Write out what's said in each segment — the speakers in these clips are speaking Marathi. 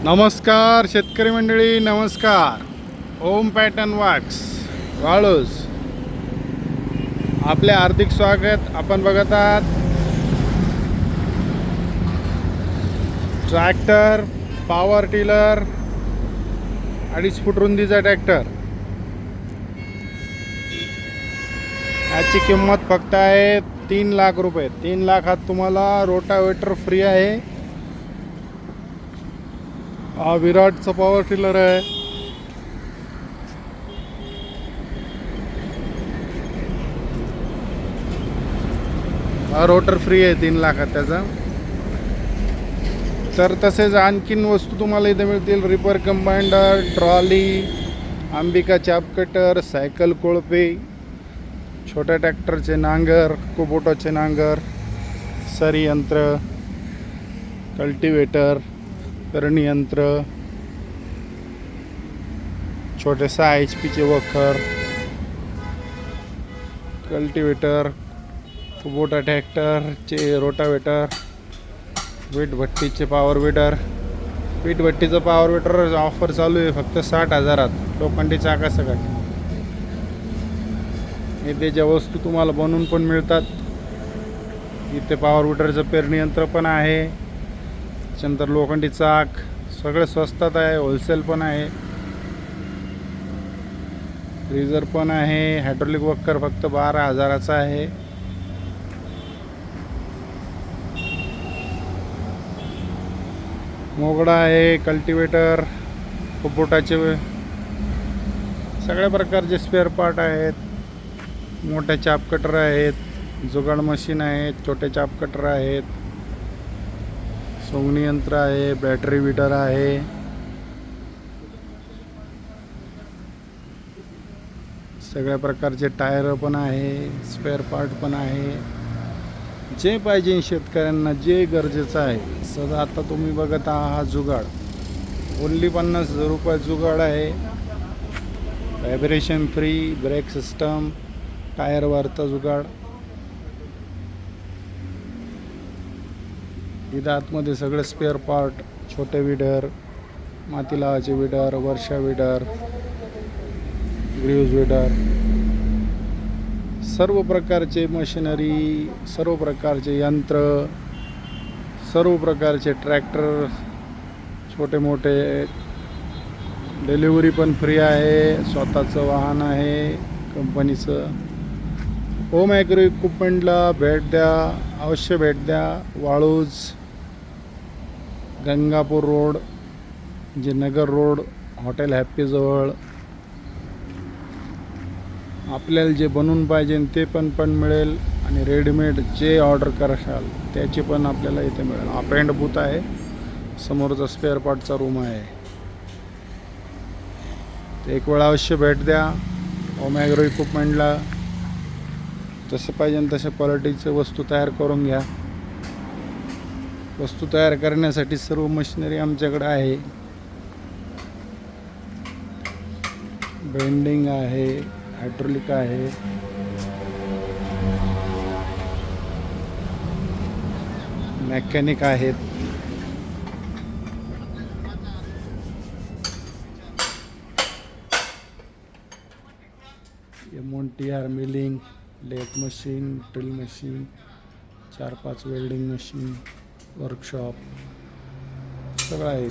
नमस्कार शेतकरी मंडळी, नमस्कार. ओम पॅटर्न वर्क्स वाळूज आपले हार्दिक स्वागत. आपण बघत आहात ट्रॅक्टर, पॉवर टिलर, 2.5 फूट रुंदीचा ट्रॅक्टर. याची किंमत फक्त आहे 3 लाख रुपये. 3 लाखात तुम्हाला रोटावेटर फ्री आहे. हा विराटचा पॉवर टिलर आहे. हा रोटर फ्री आहे 3 लाखात त्याचा. तर तसेच आणखीन वस्तू तुम्हाला इथे मिळतील. रिपर कंबाइंडर, ट्रॉली, अंबिका चाप कटर, सायकल कोळपे, छोट्या ट्रॅक्टरचे नांगर, कुबोटाचे नांगर, सरी यंत्र, कल्टिवेटर, पेरणी यंत्र, छोटे 6 HP वखर, कल्टिवेटर, कुबोटा ट्रॅक्टरचे रोटावेटर, वीटभट्टीचे पॉवर विडर. वीटभट्टीचं पॉवर विडर ऑफर चालू आहे फक्त 60,000. लोखंडी चाकासकट. इथे ज्या वस्तू तुम्हाला बनवून पण मिळतात. इथे पॉवर विडरचं पेरणी यंत्र पण आहे. त्याच्यानंतर लोखंडी चाक सगळे स्वस्तात आहे. होलसेल पण आहे. फ्रीजर पण आहे. हायड्रोलिक वक्कर फक्त 12,000चा आहे. मोगडा आहे, कल्टिवेटर, कुबोटाचे सगळ्या प्रकारचे स्पेअर पार्ट आहेत. मोठे चाप कटर आहेत, जुगाड मशीन आहेत, छोटे चाप कटर आहेत, सोंगणी यंत्र आहे, बॅटरी विडर आहे. सगळ्या प्रकारचे टायर पण आहे, स्पेअर पार्ट पण आहे. जे पाहिजे शेतकऱ्यांना, जे गरजेचं आहे सध्या. आता तुम्ही बघत आहात हा जुगाड ओन्ली 50,000 रुपये जुगाड आहे. व्हायब्रेशन फ्री, ब्रेक सिस्टम, टायरवरचा जुगाड. इथं आतमध्ये सगळे स्पेअर पार्ट, छोटे विडर, माती लावायचे विडर, वर्षा विडर, ग्रीव्ज विडर, सर्व प्रकारचे मशिनरी, सर्व प्रकारचे यंत्र, सर्व प्रकारचे ट्रॅक्टर, छोटे मोठे. डिलिव्हरी पण फ्री आहे. स्वतःचं वाहन आहे कंपनीचं. ओम ॲग्रो इक्विपमेंटला भेट द्या, अवश्य भेट द्या. वाळूज, गंगापूर रोड, जे नगर रोड, हॉटेल हॅप्पीजवळ. आपल्याला जे बनवून पाहिजे ते पण मिळेल आणि रेडीमेड जे ऑर्डर कराल त्याची पण आपल्याला इथे मिळेल. अपेंड बूथ आहे. समोरचा स्पेअर पार्टचा रूम आहे. ते एक वेळा अवश्य भेट द्या ओम ॲग्रो इक्विपमेंटला. जसं पाहिजे तशा क्वालिटीचे वस्तू तयार करून घ्या. वस्तू तयार करण्यासाठी सर्व मशिनरी आमच्याकडे आहे. बेंडिंग आहे, हायड्रोलिक आहे, मेकॅनिक आहेत. MONTR milling, lathe machine, drill machine, 4-5 welding machine, workshop सगळं आहे.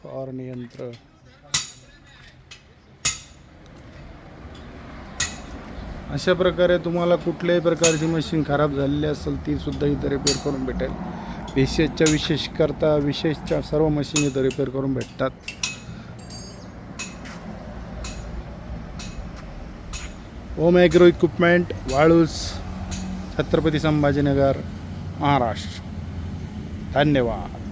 फवारणी यंत्र, अशा प्रकारे तुम्हाला कुठल्याही प्रकारची मशीन खराब झालेली असेल ती सुद्धा इथं रिपेअर करून भेटेल. विशेषच्या सर्व मशीन इथं रिपेअर करून भेटतात. ओम ॲग्रो इक्विपमेंट, वाळूज, छत्रपती संभाजीनगर, महाराष्ट्र. धन्यवाद.